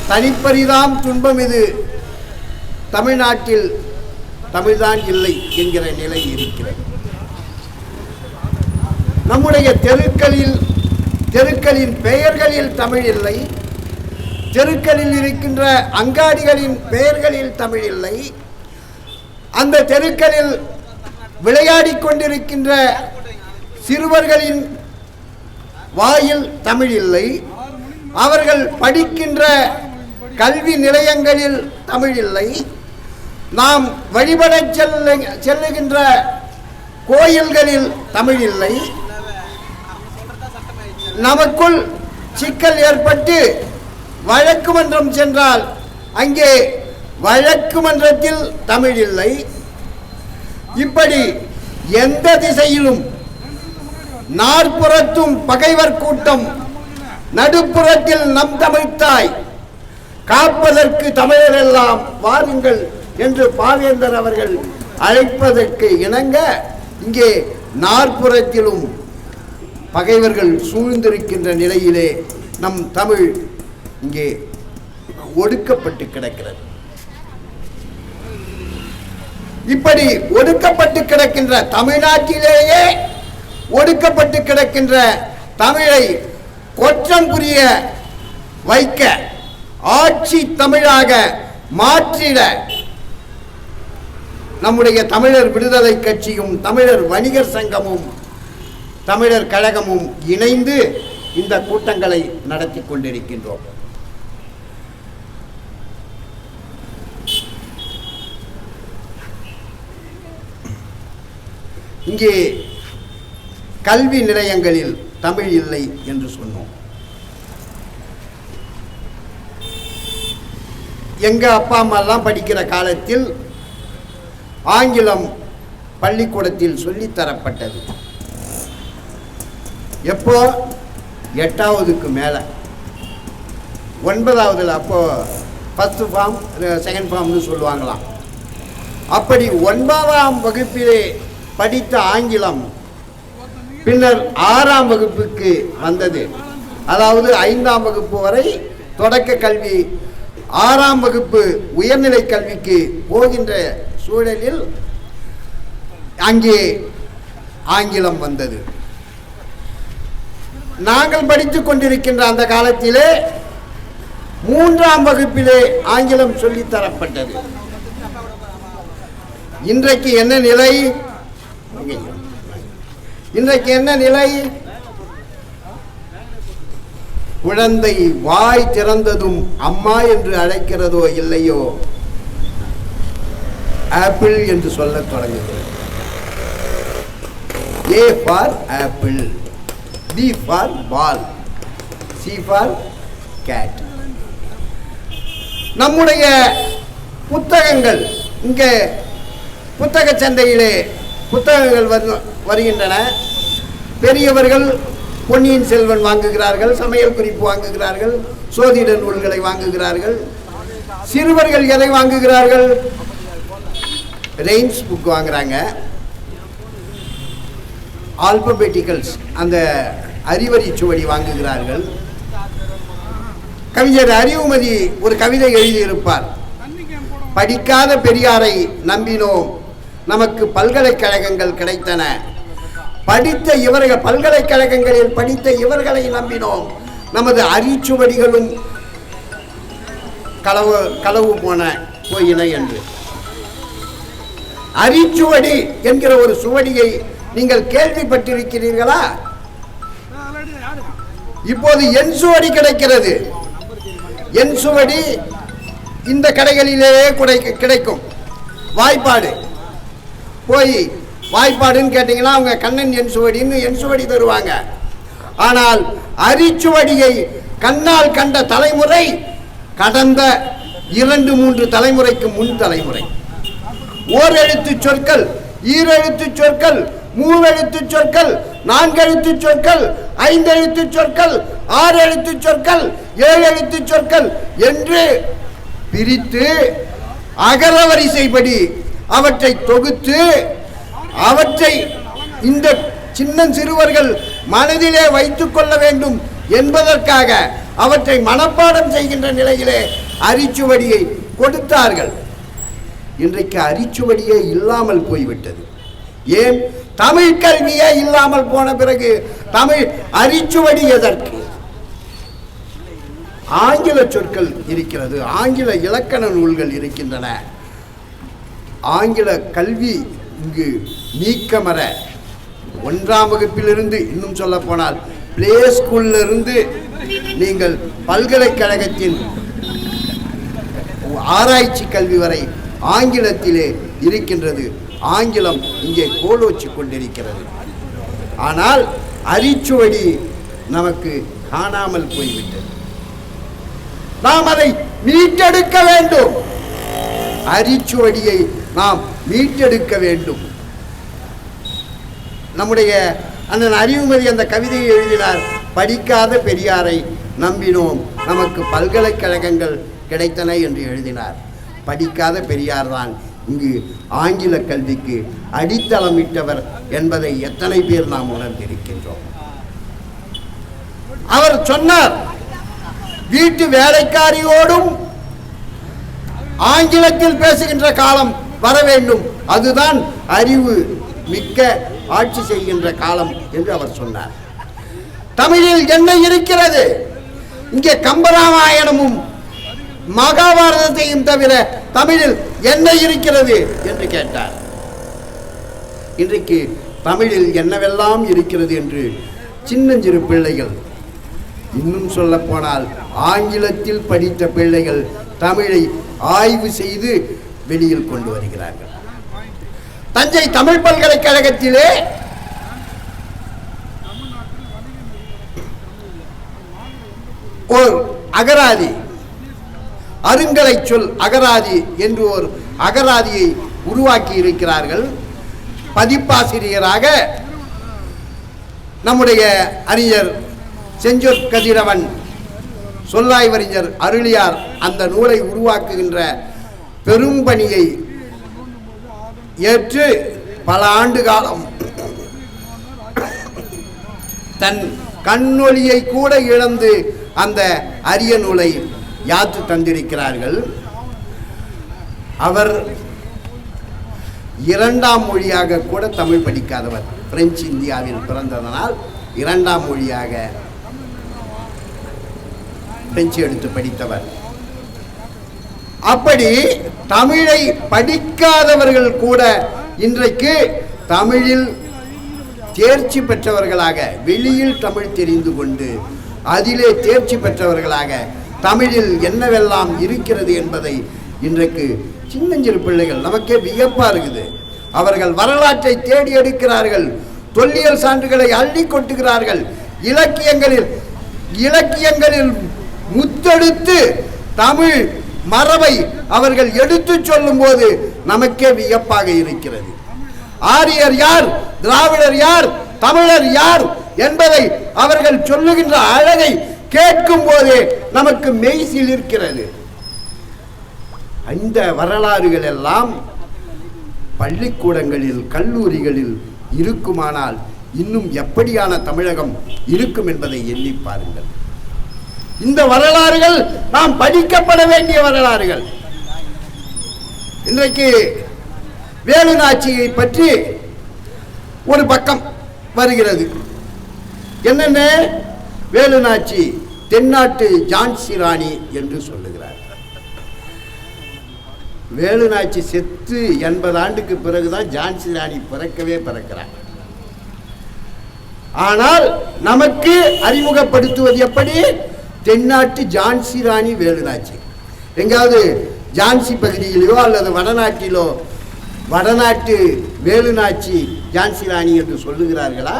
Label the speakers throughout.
Speaker 1: தனிப்பரிதாம் துன்பம் இது தமிழ்நாட்டில் தமிழ்தான் இல்லை என்கிற நிலை இருக்கிறது. நம்முடைய தெருக்களின் பெயர்களில் தமிழ் இல்லை, தெருக்களில் இருக்கின்ற அங்காடிகளின் பெயர்களில் தமிழ் இல்லை, அந்த தெருக்களில் விளையாடிக் கொண்டிருக்கின்ற சிறுவர்களின் வாயில் தமிழ் இல்லை, அவர்கள் படிக்கின்ற கல்வி நிலையங்களில் தமிழ் இல்லை, நாம் வழிபட செல்லுகின்ற கோயில்களில் தமிழ் இல்லை. நமக்குள் சிக்கல் ஏற்பட்டு வழக்கு மன்றம் சென்றால் அங்கே வழக்கு மன்றத்தில் தமிழ் இல்லை. இப்படி எந்த திசையிலும் நாற்புறத்தும் பகைவர் கூட்டம், நடுப்புறத்தில் நம் தமிழ்த்தாய், காப்பதற்கு தமிழர் எல்லாம் வாருங்கள் என்று பாவேந்தர் அவர்கள் அழைப்பதற்கு இணங்க இங்கே நாற்புறத்திலும் பகைவர்கள் சூழ்ந்திருக்கின்ற நிலையிலே நம் தமிழ் இங்கே ஒடுக்கப்பட்டு கிடக்கிறது. இப்படி ஒடுக்கப்பட்டு கிடக்கின்ற தமிழ்நாட்டிலேயே ஒடுக்கப்பட்டு கிடக்கின்ற தமிழை குற்றம் புரிய வைக்க, ஆட்சி தமிழாக மாற்றிட நம்முடைய தமிழர் விடுதலை கட்சியும் தமிழர் வணிகர் சங்கமும் தமிழர் கழகமும் இணைந்து இந்த கூட்டங்களை நடத்தி கொண்டிருக்கின்றோம். இங்கே கல்வி நிலையங்களில் தமிழ் இல்லை என்று சொன்னோம். எங்க அப்பா அம்மா எல்லாம் படிக்கிற காலத்தில் ஆங்கிலம் பள்ளிக்கூடத்தில் சொல்லித்தரப்பட்டது. எப்போ? 8ஆவதுக்கு மேலே, 9ஆவதுல அப்போ ஃபர்ஸ்ட் ஃபார்ம் செகண்ட் ஃபார்ம்னு சொல்லுவாங்களாம். அப்படி 9ஆம் வகுப்பிலே படித்த ஆங்கிலம் பின்னர் 6ஆம் வகுப்புக்கு வந்தது. அதாவது 5ஆம் வகுப்பு வரை தொடக்க கல்வி, 6ஆம் வகுப்பு உயர்நிலை கல்விக்கு போகின்ற சூழலில் அங்கே ஆங்கிலம் வந்தது. நாங்கள் படித்துக் கொண்டிருக்கின்ற அந்த காலத்திலே 3ஆம் வகுப்பிலே ஆங்கிலம் சொல்லித்தரப்பட்டது. இன்றைக்கு என்ன நிலை? இன்றைக்கு என்ன நிலை? குழந்தை வாய் திறந்ததும் அம்மா என்று அழைக்கிறதோ இல்லையோ, ஆப்பிள் என்று சொல்ல தொடங்குகிறது. A for apple, B for ball, C for cat. நம்முடைய புத்தகங்கள், இங்கே புத்தக சந்தையிலே புத்தகங்கள் வருகின்றன. பெரியவர்கள் பொன்னியின் செல்வன் வாங்குகிறார்கள், சமையல் குறிப்பு வாங்குகிறார்கள், சோதிட நூல்களை வாங்குகிறார்கள். சிறுவர்கள் எதை வாங்குகிறார்கள்? ரெயின்ஸ் புக் வாங்குறாங்க, ஆல்பபெட்டிக்கல்ஸ் அந்த அறிவறி சுவடி வாங்குகிறார்கள். கவிஞர் அறிவுமதி ஒரு கவிதை எழுதியிருப்பார். படிக்காத பெரியாரை நம்பினோம், நமக்கு பல்கலைக்கழகங்கள் கிடைத்தன. படித்த இவர்கள், பல்கலைக்கழகங்களில் படித்த இவர்களை நம்பினோம், நமது அரிச்சுவடிகளும் களவு போயின என்று. அரிச்சுவடி என்கிற ஒரு சுவடியை நீங்கள் கேள்விப்பட்டிருக்கிறீர்களா? இப்போது என் சுவடி கிடைக்கிறது. என் சுவடி இந்த கடைகளிலேயே கிடைக்கும். வாய்ப்பாடு போய் வாய்ப்பாடுன்னு கேட்டீங்கன்னா அவங்க கண்ணன் என் சுவடின்னு என் சுவடி தருவாங்க. ஆனால் அரிச்சுவடியை கண்ணால் கண்ட தலைமுறை கடந்த 2-3 தலைமுறைக்கு முன் தலைமுறை. ஓரெழுத்து சொற்கள், ஈரெழுத்து சொற்கள், மூவெழுத்து சொற்கள், 4 எழுத்து சொற்கள், 5 எழுத்து சொற்கள், 6 எழுத்து சொற்கள், 7 எழுத்து சொற்கள் என்று பிரித்து அகரவரிசைப்படி அவற்றை தொகுத்து அவற்றை இந்த சின்ன சிறுவர்கள் மனதிலே வைத்துக் கொள்ள வேண்டும் என்பதற்காக அவற்றை மனப்பாடம் செய்கின்ற நிலையிலே அரிச்சுவடியை கொடுத்தார்கள். இன்றைக்கு அரிச்சுவடியே இல்லாமல் போய்விட்டது. ஏன்? தமிழ் கல்வியே இல்லாமல் போன பிறகு தமிழ் அரிச்சுவடி எதற்கு? ஆங்கில சொற்கள் இருக்கிறது, ஆங்கில இலக்கண நூல்கள் இருக்கின்றன. ஆங்கில கல்வி இங்கு நீக்கமர 1ஆம் வகுப்பிலிருந்து, இன்னும் சொல்ல போனால் பிளே ஸ்கூல்ல இருந்து நீங்கள் பல்கலைக்கழகத்தின் ஆராய்ச்சி கல்வி வரை ஆங்கிலத்திலே இருக்கின்றது. ஆங்கிலம் இங்கே கோலோச்சி கொண்டிருக்கிறது. ஆனால் அரிச்சுவடி நமக்கு காணாமல் போய்விட்டது. நாம் அதை மீட்டெடுக்க வேண்டும். அரிச்சுவடியை நாம் மீட்டெடுக்க வேண்டும். நம்முடைய அண்ணன் அறிவுமதி அந்த கவிதையை எழுதினார். படிக்காத பெரியாரை நம்பினோம், நமக்கு பல்கலைக்கழகங்கள் கிடைத்தன என்று எழுதினார். படிக்காத பெரியார் தான் இங்கு ஆங்கில கல்விக்கு அடித்தளமிட்டவர் என்பதை எத்தனை பேர் நாம் உணர்ந்திருக்கின்றோம். அவர் சொன்னார், வீட்டு வேலைக்காரியோடும் ஆங்கிலத்தில் பேசுகின்ற காலம் வர வேண்டும், அதுதான் அறிவு மிக்க ஆட்சி செய்கின்ற காலம் என்று அவர் சொன்னார். தமிழில் என்ன இருக்கிறது? இங்கே கம்பராமாயணமும் மகாபாரதத்தையும் தவிர தமிழில் என்ன இருக்கிறது என்று கேட்டார். இன்றைக்கு தமிழில் என்னவெல்லாம் இருக்கிறது என்று சின்னஞ்சிறு பிள்ளைகள், இன்னும் சொல்ல போனால் ஆங்கிலத்தில் படித்த பிள்ளைகள் தமிழை ஆய்வு செய்து வெளியில் கொண்டு வருகிறார்கள். தஞ்சை தமிழ் பல்கலைக்கழகத்திலே ஒரு அகராதி, அருங்கலை சொல் அகராதி என்று ஒரு அகராதியை உருவாக்கி இருக்கிறார்கள். பதிப்பாசிரியராக நம்முடைய அறிஞர் செஞ்சொற் கதிரவன், சொல்லாய்வறிஞர் அருளியார் அந்த நூலை உருவாக்குகின்ற பெரும்பணியை ஏற்று பல ஆண்டு காலம் தன் கண்ணொளியை கூட இழந்து அந்த அரிய நூலை யாத்து தந்திருக்கிறார்கள். அவர் 2ஆம் மொழியாக கூட தமிழ் படிக்காதவர். பிரெஞ்சு இந்தியாவில் பிறந்ததனால் 2ஆம் மொழியாக பிரெஞ்சு எடுத்து படித்தவர். அப்படி தமிழை படிக்காதவர்கள் கூட இன்றைக்கு தமிழில் தேர்ச்சி பெற்றவர்களாக, வெளியில் தமிழ் தெரிந்து கொண்டு அதிலே தேர்ச்சி பெற்றவர்களாக தமிழில் என்னவெல்லாம் இருக்கிறது என்பதை இன்றைக்கு சின்னஞ்சிறு பிள்ளைகள், நமக்கே வியப்பா இருக்குது. அவர்கள் வரலாற்றை தேடி எடுக்கிறார்கள், தொல்லியல் சான்றுகளை அள்ளி கொட்டுகிறார்கள், இலக்கியங்களில் முத்தெடுத்து தமிழ் மரபை அவர்கள் எடுத்து சொல்லும் போது நமக்கே வியப்பாக இருக்கிறது. ஆரியர் யார், திராவிடர் யார், தமிழர் யார் என்பதை அவர்கள் சொல்லுகின்ற அழகை கேட்கும் போதே நமக்கு மெய்சில் இருக்கிறது. இந்த வரலாறுகள் எல்லாம் பள்ளிக்கூடங்களில், கல்லூரிகளில் இருக்குமானால் இன்னும் எப்படியான தமிழகம் இருக்கும் என்பதை எண்ணி பாருங்கள். இந்த வரலாறுகள் நாம் படிக்கப்பட வேண்டிய வரலாறுகள். இன்றைக்கு வேலுநாச்சியை பற்றி ஒரு பக்கம் வருகிறது. என்னென்ன? வேலுநாச்சி தென்னாட்டு ஜான்சி ராணி என்று சொல்லுகிறார். வேலுநாச்சி செத்து 80 ஆண்டுக்கு பிறகுதான் ஜான்சி ராணி பிறக்கிறார். ஆனால் நமக்கு அறிமுகப்படுத்துவது எப்படி? தென்னாட்டு ஜான்சி ராணி வேலுநாச்சி. எங்காவது ஜான்சி பகுதியிலோ அல்லது வடநாட்டிலோ வடநாட்டு வேலுநாச்சி ஜான்சி ராணி என்று சொல்லுகிறார்களா?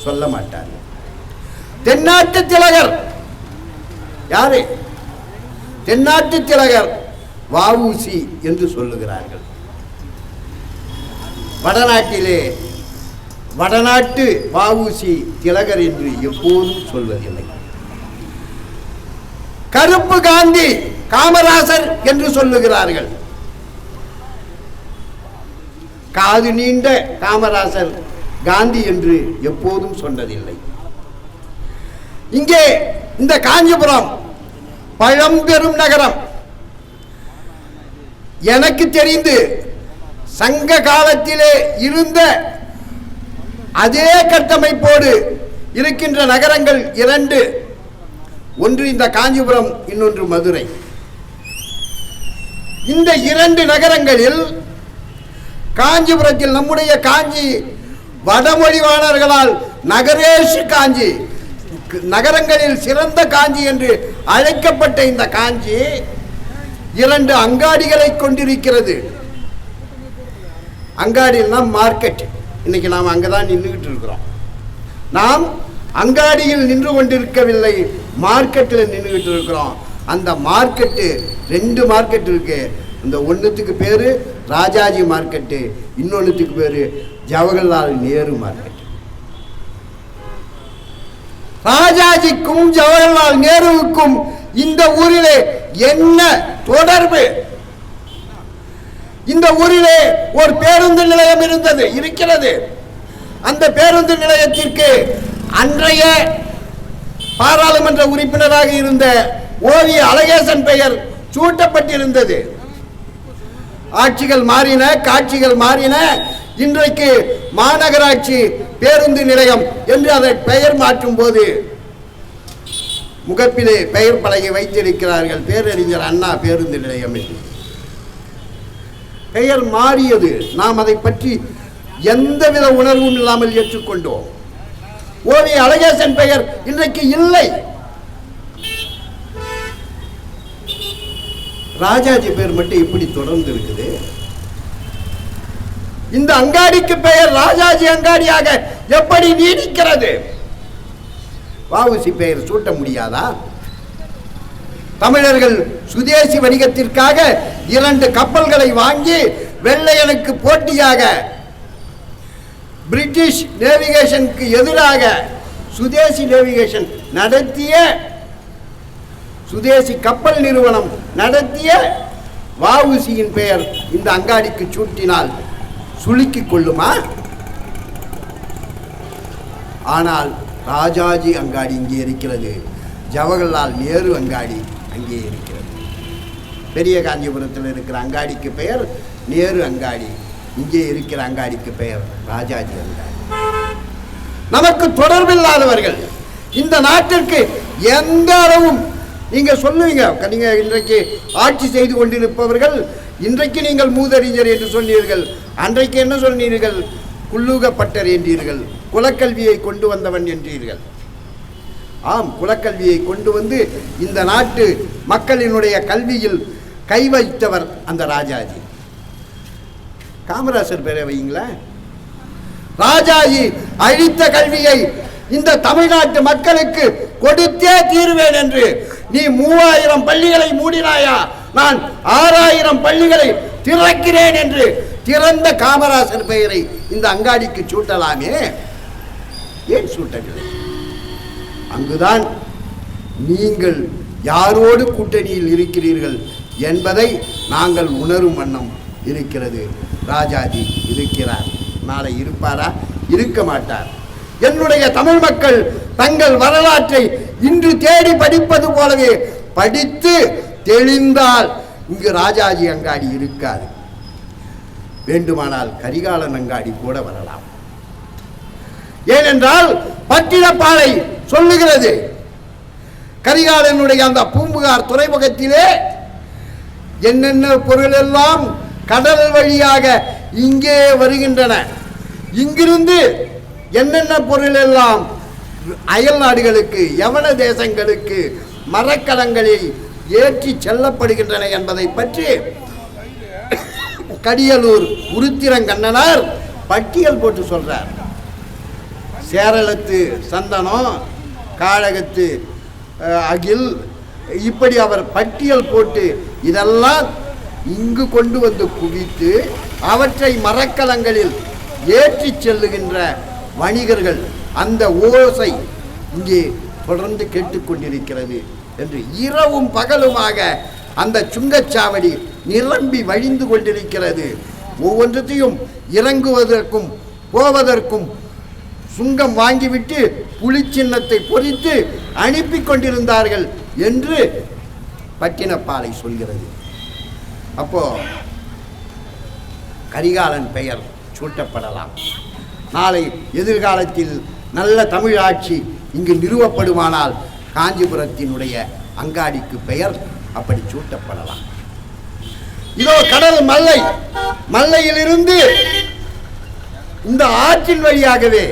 Speaker 1: சொல்ல மாட்டார்கள். தென்னாட்டு திலகர் யாரு? தென்னாட்டு திலகர் வ.உ.சி. என்று சொல்லுகிறார்கள். வடநாட்டிலே வடநாட்டு வ.உ.சி. திலகர் என்று எப்போதும் சொல்வதில்லை. கருப்பு காந்தி காமராசர் என்று சொல்லுகிறார்கள். காது நீண்ட காமராசர் காந்தி என்று எப்போதும் சொன்னதில்லை. இங்கே இந்த காஞ்சிபுரம் பழம்பெரும் நகரம். எனக்கு தெரிந்து சங்க காலத்திலே இருந்த அதே கட்டமைப்போடு இருக்கின்ற நகரங்கள் 2. ஒன்று இந்த காஞ்சிபுரம், இன்னொன்று மதுரை. இந்த 2 நகரங்களில் காஞ்சிபுரத்தில் நம்முடைய காஞ்சி வடமொழிவாளர்களால் நகரேஷு காஞ்சி, நகரங்களில் சிறந்த காஞ்சி என்று அழைக்கப்பட்ட இந்த காஞ்சி 2 அங்காடிகளை கொண்டிருக்கிறது. அங்காடினா மார்க்கெட். இன்னைக்கு நாம் அங்கதான் நின்றுகிட்டு இருக்கிறோம். நாம் அங்காடியில் நின்று கொண்டிருக்கவில்லை, மார்க்கெட்டில் நின்றுகிட்டு இருக்கிறோம். அந்த மார்க்கெட்டு 2 மார்க்கெட் இருக்கு. இந்த ஒன்றுத்துக்கு பேரு ராஜாஜி மார்க்கெட்டு, இன்னொன்னுத்துக்கு பேரு ஜவஹர்லால் நேரு மார்க்கெட். ராஜாஜிக்கும் ஜவஹர்லால் நேருவுக்கும் இந்த ஊரிலே என்ன தொடர்பு? இந்த ஊரிலே ஒரு பேருந்து நிலையம் இருக்கிறது. அந்த பேருந்து நிலையத்திற்கு அன்றைய பாராளுமன்ற உறுப்பினராக இருந்த ஓவிய அழகேசன் பெயர் சூட்டப்பட்டிருந்தது. ஆட்சிகள் மாறின, காட்சிகள் மாறின. இன்றைக்கு மாநகராட்சி பேருந்து நிலையம் என்று அதை பெயர் மாற்றும் போது முகப்பிலே பெயர் பலகை வைத்திருக்கிறார்கள், பேரறிஞர் அண்ணா பேருந்து நிலையம் என்று. பெயர் மாறியது. நாம் அதை பற்றி எந்தவித உணர்வும் இல்லாமல் ஏற்றுக்கொண்டோம். ஓவிய அழகேசன் பெயர் இன்றைக்கு இல்லை. ராஜாஜி பெயர் மட்டும் இப்படி தொடர்ந்து இருக்குது. இந்த அங்காடிக்கு பெயர் ராஜாஜி அங்காடியாக எப்படி நீடிக்கிறது? வஉசி பெயர் சூட்ட முடியாதா? தமிழர்கள் சுதேசி வணிகத்திற்காக 2 கப்பல்களை வாங்கி வெள்ளையனுக்கு போட்டியாக பிரிட்டிஷ் நேவிகேஷனுக்கு எதிராக சுதேசி நேவிகேஷன் நடத்திய, சுதேசி கப்பல் நிறுவனம் நடத்திய வஉசியின் பெயர் இந்த அங்காடிக்கு சூட்டினால் சுளுக்கிக் கொள்ளுமா? ஆனால் ராஜாஜி அங்காடி இங்கே இருக்கிறது, ஜவஹர்லால் நேரு அங்காடி அங்கே இருக்கிறது. பெரிய காஞ்சிபுரத்தில் இருக்கிற அங்காடிக்கு பெயர் நேரு அங்காடி, இங்கே இருக்கிற அங்காடிக்கு பெயர் ராஜாஜி அங்காடி. நமக்கு தொடர்பில்லாதவர்கள் இந்த நாட்டிற்கு எந்த அளவும் நீங்க சொல்லுவீங்க. நீங்க இன்றைக்கு ஆட்சி செய்து கொண்டிருப்பவர்கள், இன்றைக்கு நீங்கள் மூதறிஞர் என்று சொன்னீர்கள், அன்றைக்கு என்ன சொன்னீர்கள்? குள்ளூகப்பட்டர் என்றீர்கள், குலக்கல்வியை கொண்டு வந்தவன் என்றீர்கள். ஆம், குலக்கல்வியை கொண்டு வந்து இந்த நாட்டு மக்களினுடைய கல்வியில் கை வைத்தவர் அந்த ராஜாஜி. காமராசர் பேரை வைங்களா? ராஜாஜி அழித்த கல்வியை இந்த தமிழ்நாட்டு மக்களுக்கு கொடுத்தே தீர்வேன் என்று நீ 3000 பள்ளிகளை மூடினாயா, நான் 6000 பள்ளிகளை திறக்கிறேன் என்று திறந்த காமராசர் பெயரை இந்த அங்காடிக்கு சூட்டலாமே, ஏன் சூட்டவில்லை? அங்குதான் நீங்கள் யாரோடு கூட்டணியில் இருக்கிறீர்கள் என்பதை நாங்கள் உணரும் வண்ணம் இருக்கிறது. ராஜாஜி இருக்கிறார், நாளை இருப்பாரா? இருக்க மாட்டார். என்னுடைய தமிழ் மக்கள் தங்கள் வரலாற்றை இன்று தேடி படிப்பது போலவே படித்து தெளிந்தால் இங்கு ராஜாஜி அங்காடி இருக்காது. வேண்டுமானால் கரிகாலன் அங்காடி கூட வரலாம். ஏனென்றால் பட்டினப்பாலை சொல்லுகிறது, கரிகாலனுடைய அந்த பூம்புகார் துறைமுகத்திலே என்னென்ன பொருள் எல்லாம் கடல் வழியாக இங்கே வருகின்றன, இங்கிருந்து என்னென்ன பொருள் எல்லாம் அயல் நாடுகளுக்கு, யவன தேசங்களுக்கு மரக்கலங்களில் ஏற்றி செல்லப்படுகின்றன என்பதை பற்றி கடியலூர் உருத்திரங்கண்ணனார் பட்டியல் போட்டு சொல்றார். சேரளத்து சந்தனம், காழகத்து அகில், இப்படி அவர் பட்டியல் போட்டு இதெல்லாம் இங்கு கொண்டு வந்து குவித்து அவற்றை மரக்கலங்களில் ஏற்றி செல்லுகின்ற வணிகர்கள், அந்த ஓசை இங்கே தொடர்ந்து கேட்டுக்கொண்டிருக்கிறது என்று இரவும் பகலுமாக அந்த சுங்கச்சாவடி நிரம்பி வழிந்து கொண்டிருக்கிறது. ஒவ்வொன்றத்தையும் இறங்குவதற்கும் போவதற்கும் சுங்கம் வாங்கிவிட்டு புலி சின்னத்தை பொறித்து அனுப்பி கொண்டிருந்தார்கள் என்று பட்டினப்பாலை சொல்கிறது. அப்போ கரிகாலன் பெயர் சூட்டப்படலாம். நாளை எதிர்காலத்தில் நல்ல தமிழ் ஆட்சி இங்கு நிறுவப்படுமானால் காஞ்சிபுரத்தினுடைய அங்காடிக்கு பெயர் அப்படி சூட்டப்படலாம். இதோ கடல் மல்லை, மல்லையிலிருந்து இந்த ஆற்றின் வழியாகவே,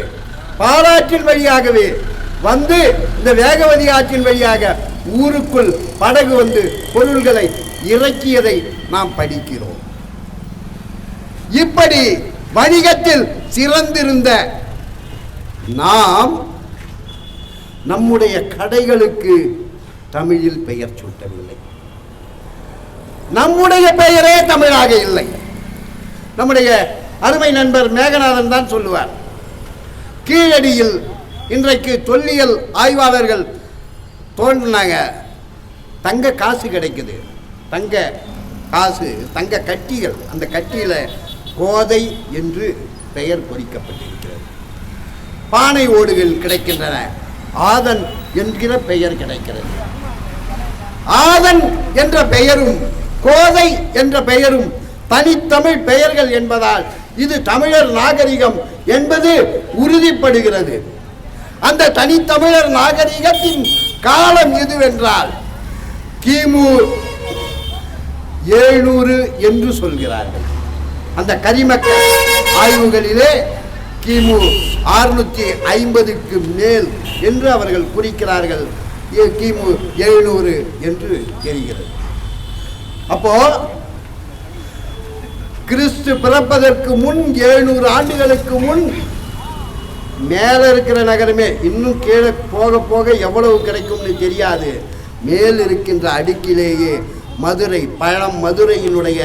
Speaker 1: பாலாற்றின் வழியாகவே வந்து இந்த வேகவதி ஆற்றின் வழியாக ஊருக்குள் படகு வந்து பொருள்களை இறக்கியதை நாம் படிக்கிறோம். இப்படி வணிகத்தில் சிறந்திருந்த நாம் நம்முடைய கடைகளுக்கு தமிழில் பெயர் சூட்டவில்லை. நம்முடைய பெயரே தமிழாக இல்லை. நம்முடைய அருமை நண்பர் மேகநாதன் தான் சொல்லுவார், கீழடியில் இன்றைக்கு தொல்லியல் ஆய்வாளர்கள் தோன்றினாங்க, தங்க காசு கிடைக்குது, தங்க காசு, தங்க கட்டிகள், அந்த கட்டியில் கோதை என்று பெயர் பொறிக்கப்பட்டிருக்கிறது. பானை ஓடுகள் கிடைக்கின்றன, ஆதன் என்கிற பெயர் கிடைக்கிறது. ஆதன் என்ற பெயரும் கோதை என்ற பெயரும் தனித்தமிழ் பெயர்கள் என்பதால் இது தமிழர் நாகரிகம் என்பது உறுதிப்படுகிறது. அந்த தனித்தமிழர் நாகரிகத்தின் காலம் எதுவென்றால் கிமு 700 என்று சொல்கிறார்கள். அந்த கரிமக்க ஆய்வுகளிலே கிமு 650க்கு மேல் என்று அவர்கள் குறிக்கிறார்கள். கிமு 700 என்று தெரிகிறது. அப்போ கிறிஸ்து பிறப்பதற்கு முன் 700 ஆண்டுகளுக்கு முன் மேல இருக்கிற நகரமே, இன்னும் கீழே போக போக எவ்வளவு கிடைக்கும்னு தெரியாது, மேல் இருக்கின்ற அடுக்கிலேயே மதுரை, பழம் மதுரையினுடைய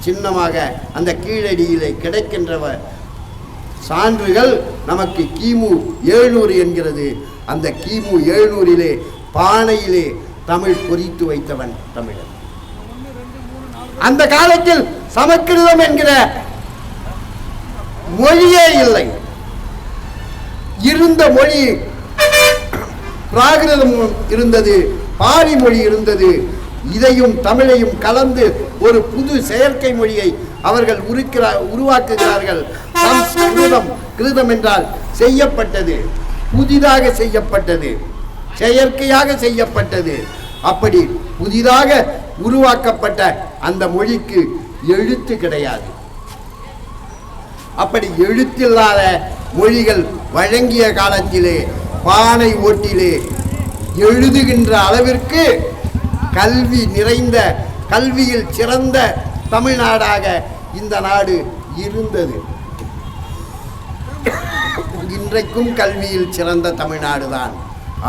Speaker 1: சின்னமாக அந்த கீழடியிலே கிடைக்கின்ற சான்றுகள் நமக்கு கிமு 700 என்கிறது. அந்த கிமு 700 பானையிலே தமிழ் பொறித்து வைத்தவன் தமிழன். அந்த காலத்தில் சமஸ்கிருதம் என்கிற மொழியே இல்லை. இருந்த மொழி பிராகிருதம் இருந்தது, பாலி மொழி இருந்தது. இதையும் தமிழையும் கலந்து ஒரு புது செயற்கை மொழியை அவர்கள் உருவாக்குகிறார்கள். சம்ஸ்கிருதம், கிருதம் என்றால் செய்யப்பட்டது, புதிதாக செய்யப்பட்டது, செயற்கையாக செய்யப்பட்டது. அப்படி புதிதாக உருவாக்கப்பட்ட அந்த மொழிக்கு எழுத்து கிடையாது. அப்படி எழுத்தில்லாத மொழிகள் வழங்கிய காலத்திலே பானை ஓட்டிலே எழுதுகின்ற அளவிற்கு கல்வி நிறைந்த, கல்வியில் சிறந்த தமிழ்நாடாக இந்த நாடு இருந்தது. இன்றைக்கும் கல்வியில் சிறந்த தமிழ்நாடு தான்.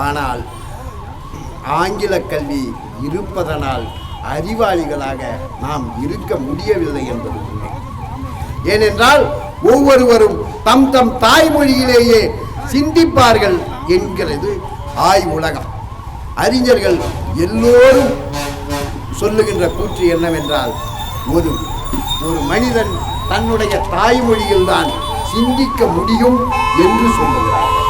Speaker 1: ஆனால் ஆங்கில கல்வி இருப்பதனால் அறிவாளிகளாக நாம் இருக்க முடியவில்லை என்பது உண்மை. ஏனென்றால் ஒவ்வொருவரும் தம் தம் தாய்மொழியிலேயே சிந்திப்பார்கள் என்கிறது ஆய்வுலகம். அறிஞர்கள் எல்லோரும் சொல்லுகின்ற கூற்று என்னவென்றால், ஒரு மனிதன் தன்னுடைய தாய்மொழியில் தான் சிந்திக்க முடியும் என்று சொல்லுகிறார்கள்.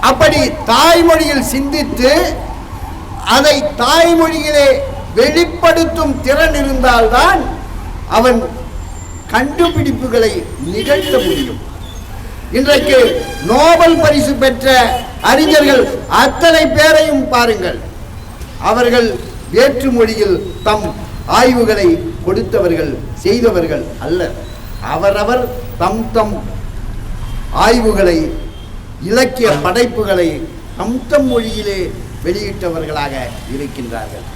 Speaker 1: அப்படி தாய்மொழியில் சிந்தித்து அதை தாய்மொழியிலே வெளிப்படுத்தும் திறன் இருந்தால்தான் அவன் கண்டுபிடிப்புகளை நிகழ்த்த முடியும். இன்றைக்கு நோபல் பரிசு பெற்ற அறிஞர்கள் அத்தனை பேரையும் பாருங்கள், அவர்கள் வேற்று மொழியில் தம் ஆய்வுகளை கொடுத்தவர்கள், செய்தவர்கள் அல்ல. அவரவர் தம் தம் ஆய்வுகளை, இலக்கிய படைப்புகளை தம் தம் மொழியிலே வெளியிட்டவர்களாக இருக்கின்றார்கள்.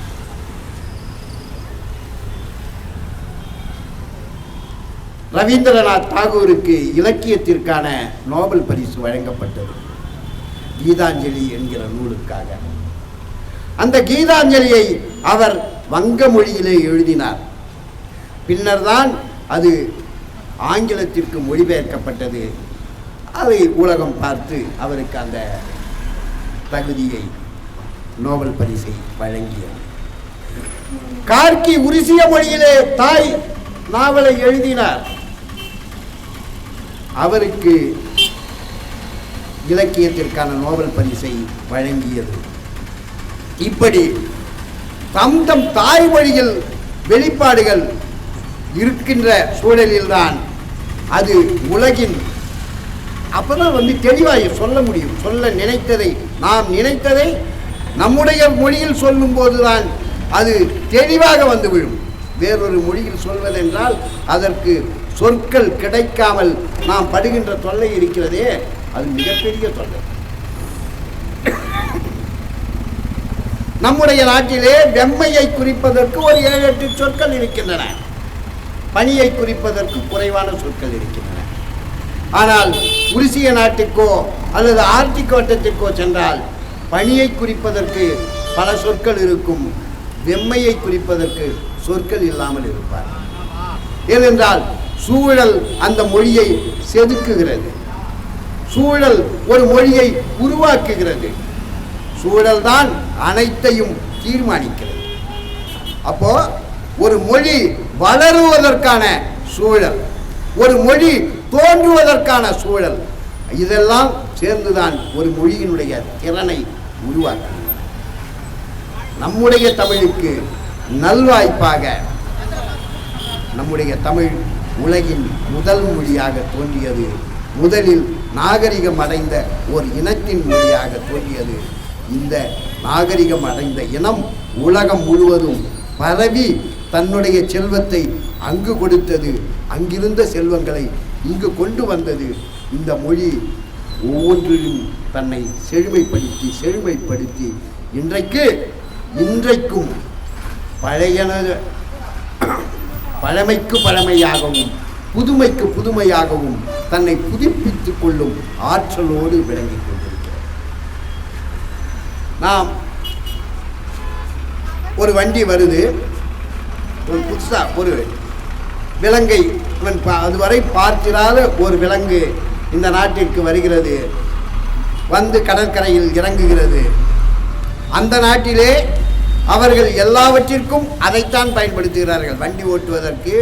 Speaker 1: ரவீந்திரநாத் தாகூருக்கு இலக்கியத்திற்கான நோபல் பரிசு வழங்கப்பட்டது கீதாஞ்சலி என்கிற நூலுக்காக. அந்த கீதாஞ்சலியை அவர் வங்க மொழியிலே எழுதினார். பின்னர் தான் அது ஆங்கிலத்திற்கு மொழிபெயர்க்கப்பட்டது. அதை உலகம் பார்த்து அவருக்கு அந்த தகுதியை நோபல் பரிசை வழங்கியது. கார்கி உருசிய மொழியிலே தாய் நாவலை எழுதினார். அவருக்கு இலக்கியத்திற்கான நோபல் பரிசை வழங்கியது. இப்படி தம் தம் தாய்மொழியில் வெளிப்பாடுகள் இருக்கின்ற சூழலில்தான் அது உலகின் அப்பதான் தெளிவாக சொல்ல முடியும். சொல்ல நினைத்ததை, நாம் நினைத்ததை நம்முடைய மொழியில் சொல்லும் போதுதான் அது தெளிவாக வந்து விடும். வேறொரு மொழியில் சொல்வதென்றால் அதற்கு சொற்கள் கிடைக்காமல் நாம் படுகின்ற தொல்லை இருக்கிறதே, அது மிகப்பெரிய தொல்லை. நம்முடைய நாட்டிலே வெம்மையை குறிப்பதற்கு ஒரு 7-8 சொற்கள் இருக்கின்றன. பனியை குறிப்பதற்கு குறைவான சொற்கள் இருக்கின்றன. ஆனால் உருசிய நாட்டுக்கோ அல்லது ஆர்டிக் வட்டத்திற்கோ சென்றால் பனியை குறிப்பதற்கு பல சொற்கள் இருக்கும், வெம்மையை குறிப்பதற்கு சொற்கள் இல்லாமல் இருப்பார். ஏனென்றால் சூழல் அந்த மொழியை செதுக்குகிறது. சூழல் ஒரு மொழியை உருவாக்குகிறது. சூழல் தான் அனைத்தையும் தீர்மானிக்கிறது. அப்போ ஒரு மொழி வளருவதற்கான சூழல், ஒரு மொழி தோன்றுவதற்கான சூழல், இதெல்லாம் சேர்ந்துதான் ஒரு மொழியினுடைய திறனை உருவாக்குகிறது. நம்முடைய தமிழுக்கு நல்வாய்ப்பாக நம்முடைய தமிழ் உலகின் முதல் மொழியாக தோன்றியது. முதலில் நாகரிகம் அடைந்த ஒரு இனத்தின் மொழியாக தோன்றியது. இந்த நாகரிகம் அடைந்த இனம் உலகம் முழுவதும் பரவி தன்னுடைய செல்வத்தை அங்கு கொடுத்தது. அங்கிருந்த செல்வங்களை இங்கு கொண்டு வந்தது. இந்த மொழி ஒவ்வொன்றிலும் தன்னை செழுமைப்படுத்தி இன்றைக்கும் பழமைக்கு பழமையாகவும் புதுமைக்கு புதுமையாகவும் தன்னை புதுப்பித்துக் கொள்ளும் ஆற்றலோடு விளங்கிக் கொண்டிருக்கிறது. நாம் ஒரு வண்டி வருது, ஒரு புதுசா ஒரு விலங்கை அதுவரை பார்த்திராத ஒரு விலங்கு இந்த நாட்டிற்கு வருகிறது, வந்து கடற்கரையில் இறங்குகிறது. அந்த நாட்டிலே அவர்கள் எல்லாவற்றிற்கும் அதைத்தான் பயன்படுத்துகிறார்கள். வண்டி ஓட்டுவதற்கு,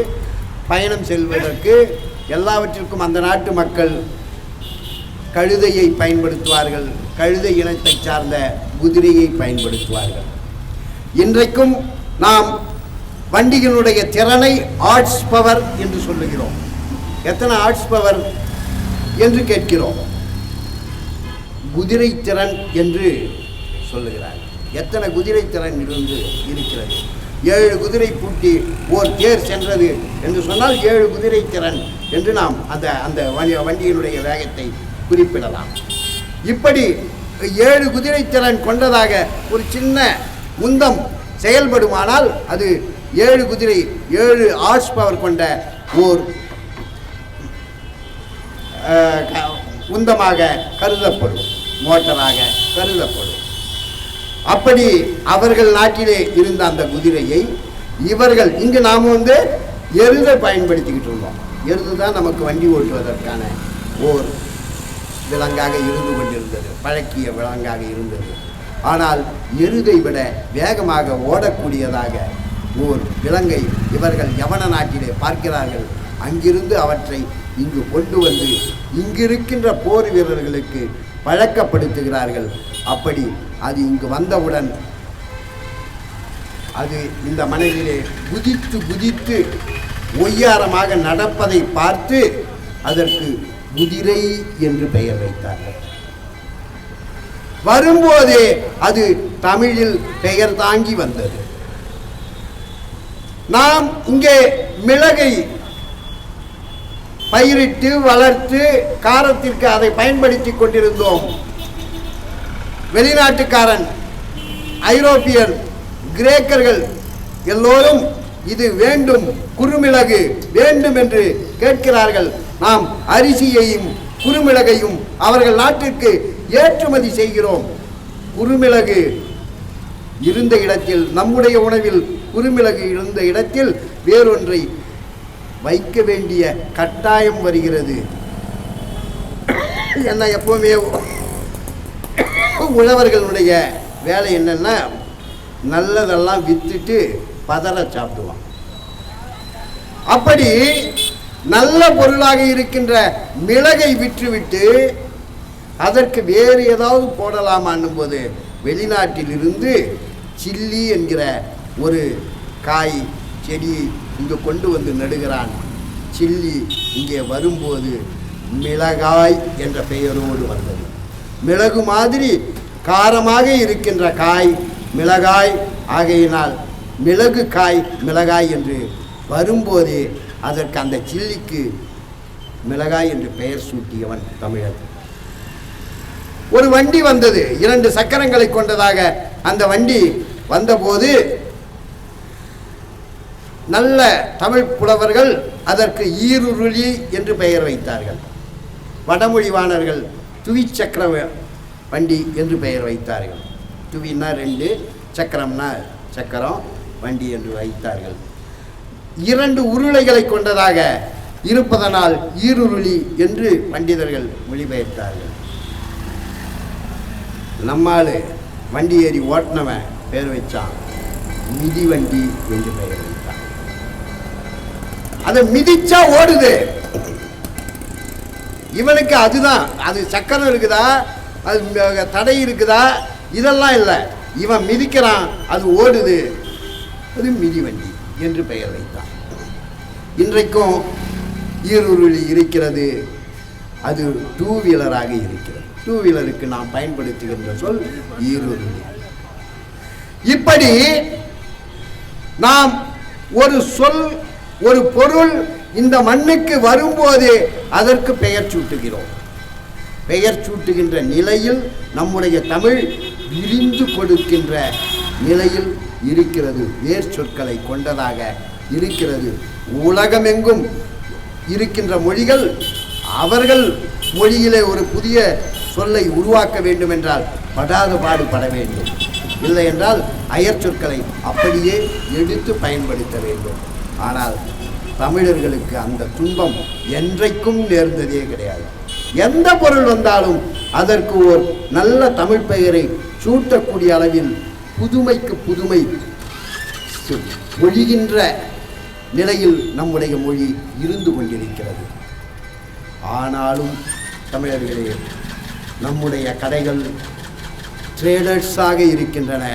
Speaker 1: பயணம் செல்வதற்கு, எல்லாவற்றிற்கும் அந்த நாட்டு மக்கள் கழுதையை பயன்படுத்துவார்கள். கழுதை இனத்தை சார்ந்த குதிரையை பயன்படுத்துவார்கள். இன்றைக்கும் நாம் வண்டிகளுடைய திறனை ஆர்ட்ஸ் பவர் என்று சொல்லுகிறோம். எத்தனை ஆர்ட்ஸ் பவர் என்று கேட்கிறோம். குதிரை திறன் என்று சொல்லுகிறார்கள். எத்தனை குதிரை திறன் இருக்கிறது? 7 குதிரை பூட்டி ஓர் தேர் சென்றது என்று சொன்னால் 7 குதிரை திறன் என்று நாம் அந்த வண்டியினுடைய வேகத்தை குறிப்பிடலாம். இப்படி 7 குதிரை திறன் கொண்டதாக ஒரு சின்ன உந்தம் செயல்படுமானால் அது 7 குதிரை 7 ஹார்ஸ் பவர் கொண்ட ஓர் உந்தமாக கருதப்படும், மோட்டராக கருதப்படும். அப்படி அவர்கள் நாட்டிலே இருந்த அந்த குதிரையை இவர்கள் இங்கு நாம் எருதை பயன்படுத்திக்கிட்டு இருந்தோம். எருது தான் நமக்கு வண்டி ஓட்டுவதற்கான ஓர் விலங்காக இருந்து கொண்டிருந்தது, பழக்கிய விலங்காக இருந்தது. ஆனால் எருதை விட வேகமாக ஓடக்கூடியதாக ஓர் விலங்கை இவர்கள் யவன நாட்டிலே பார்க்கிறார்கள். அங்கிருந்து அவற்றை இங்கு கொண்டு வந்து இங்கிருக்கின்ற போர் வீரர்களுக்கு பழக்கப்படுத்துகிறார்கள். அப்படி அது இங்கு வந்தவுடன் அது இந்த மனைவிலே குதித்து ஒய்யாரமாக நடப்பதை பார்த்து அதற்கு குதிரை என்று பெயர் வைத்தார்கள். வரும்போதே அது தமிழில் பெயர் தாங்கி வந்தது. நாம் இங்கே மிளகை பயிரிட்டு வளர்த்து காரத்திற்கு அதை பயன்படுத்தி கொண்டிருந்தோம். வெளிநாட்டுக்காரன், ஐரோப்பியர், கிரேக்கர்கள் எல்லோரும் இது வேண்டும், குறுமிளகு வேண்டும் என்று கேட்கிறார்கள். நாம் அரிசியையும் குறுமிளகையும் அவர்கள் நாட்டிற்கு ஏற்றுமதி செய்கிறோம். குறுமிளகு இருந்த இடத்தில், நம்முடைய உணவில் குறுமிளகு இருந்த இடத்தில் வேறொன்றை வைக்க வேண்டிய கட்டாயம் வருகிறது. என்ன எப்பவுமே உழவர்களுடைய வேலை என்னன்னா நல்லதெல்லாம் வித்துட்டு பதற சாப்பிடுவான். அப்படி நல்ல பொருளாக இருக்கின்ற மிளகை விற்றுவிட்டு அதற்கு வேறு ஏதாவது போடலாமான்னும் போது வெளிநாட்டிலிருந்து சில்லி என்கிற ஒரு காய் செடி இங்கே கொண்டு வந்து நடுகிறான். சில்லி இங்கே வரும்போது மிளகாய் என்ற பெயரோடு வந்தது. மிளகு மாதிரி காரமாக இருக்கின்ற காய் மிளகாய் ஆகையினால் மிளகு காய் மிளகாய் என்று வரும்போதே அதற்கு அந்த சில்லிக்கு மிளகாய் என்று பெயர் சூட்டியவன் தமிழன். ஒரு வண்டி வந்தது, 2 சக்கரங்களை கொண்டதாக. அந்த வண்டி வந்தபோது நல்ல தமிழ் புலவர்கள் அதற்கு ஈருருளி என்று பெயர் வைத்தார்கள். வடமொழிவாணர்கள் துவிச்சக்கர வண்டி என்று பெயர் வைத்தார்கள். துவின்னா 2, சக்கரம்னா சக்கரம், வண்டி என்று வைத்தார்கள். 2 உருளைகளை கொண்டதாக இருப்பதனால் ஈருருளி என்று பண்டிதர்கள் மொழிபெயர்த்தார்கள். நம்மால் வண்டி ஏறி ஓட்டினவன் பெயர் வச்சான் மிதிவண்டி என்று பெயர் வைத்தான். அதை மிதிச்சா ஓடுது. இவனுக்கு அதுதான், அது சக்கரம் இருக்குதா, அது தடை இருக்குதா, இதெல்லாம் இல்லை. இவன் மிதிக்கிறான், அது ஓடுது, அது மிதிவண்டி என்று பெயர் வைத்தான். இன்றைக்கும் ஈருருளி இருக்கிறது, அது 2 வீலராக இருக்கிறது. 2 வீலருக்கு நாம் பயன்படுத்துகின்ற சொல் ஈருருளி. இப்படி நாம் ஒரு சொல் ஒரு பொருள் இந்த மண்ணுக்கு வரும்போது அதற்கு பெயர் சூட்டுகிறோம். பெயர் சூட்டுகின்ற நிலையில் நம்முடைய தமிழ் விரிந்து கொடுக்கின்ற நிலையில் இருக்கிறது. வேர் சொற்களை கொண்டதாக இருக்கிறது. உலகமெங்கும் இருக்கின்ற மொழிகள் அவர்கள் மொழியிலே ஒரு புதிய சொல்லை உருவாக்க வேண்டும் என்றால் படாத பாடுபட வேண்டும். இல்லை என்றால் அயற் சொற்களை அப்படியே எடுத்து பயன்படுத்த வேண்டும். ஆனால் தமிழர்களுக்கு அந்த துன்பம் என்றைக்கும் நேர்ந்ததே கிடையாது. எந்த பொருள் வந்தாலும் அதற்கு ஒரு நல்ல தமிழ் பெயரை சூட்டக்கூடிய அளவில் புதுமைக்கு புதுமை பொழிகின்ற நிலையில் நம்முடைய மொழி இருந்து கொண்டிருக்கிறது. ஆனாலும் தமிழர்களே, நம்முடைய கடைகள் ட்ரேடர்ஸாக இருக்கின்றன,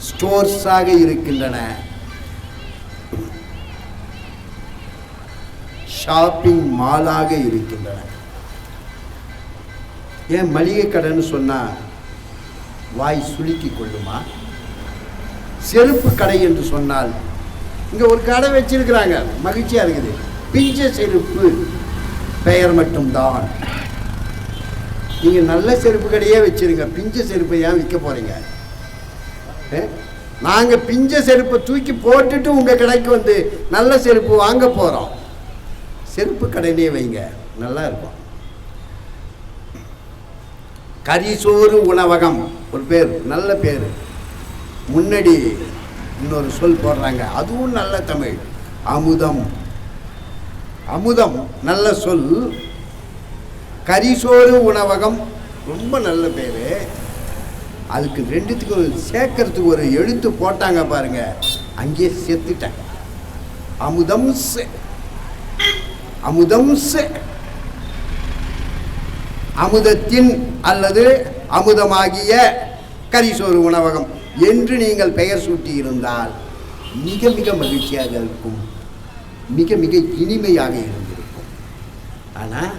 Speaker 1: ஸ்டோர்ஸாக இருக்கின்றன, ஷாப்பிங் மாலாக இருக்கின்றன. ஏன் மளிகை கடைன்னு சொன்னால் வாய் சுளுக்கி கொள்ளுமா? செருப்பு கடை என்று சொன்னால் இங்கே ஒரு கடை வச்சிருக்கிறாங்க, மகிழ்ச்சியாக இருக்குது. பிஞ்ச செருப்பு பெயர் மட்டும்தான். நீங்கள் நல்ல செருப்பு கடையே வச்சிருங்க, பிஞ்ச செருப்பை ஏன் விற்க போகிறீங்க? நாங்கள் பிஞ்ச செருப்பை தூக்கி போட்டுட்டு உங்கள் கடைக்கு வந்து நல்ல செருப்பு வாங்க போகிறோம். செருப்பு கடையிலே வைங்க, நல்லா இருக்கும். கரிசோறு உணவகம் ஒரு பேர், நல்ல பேர். முன்னாடி இன்னொரு சொல் போடுறாங்க, அதுவும் நல்ல தமிழ். அமுதம், அமுதம் நல்ல சொல். கரிசோறு உணவகம் ரொம்ப நல்ல பேர். அதுக்கு 2த்துக்கும் சேர்க்கறதுக்கு ஒரு எழுத்து போட்டாங்க பாருங்க, அங்கே செத்துட்டேன். அமுதம் அமுதம் அமுதத்தின் அல்லது அமுதமாகிய கரிசோறு உணவகம் என்று நீங்கள் பெயர் சூட்டி இருந்தால் மிக மிக மகிழ்ச்சியாக இருக்கும், மிக மிக இனிமையாக இருந்திருக்கும். ஆனால்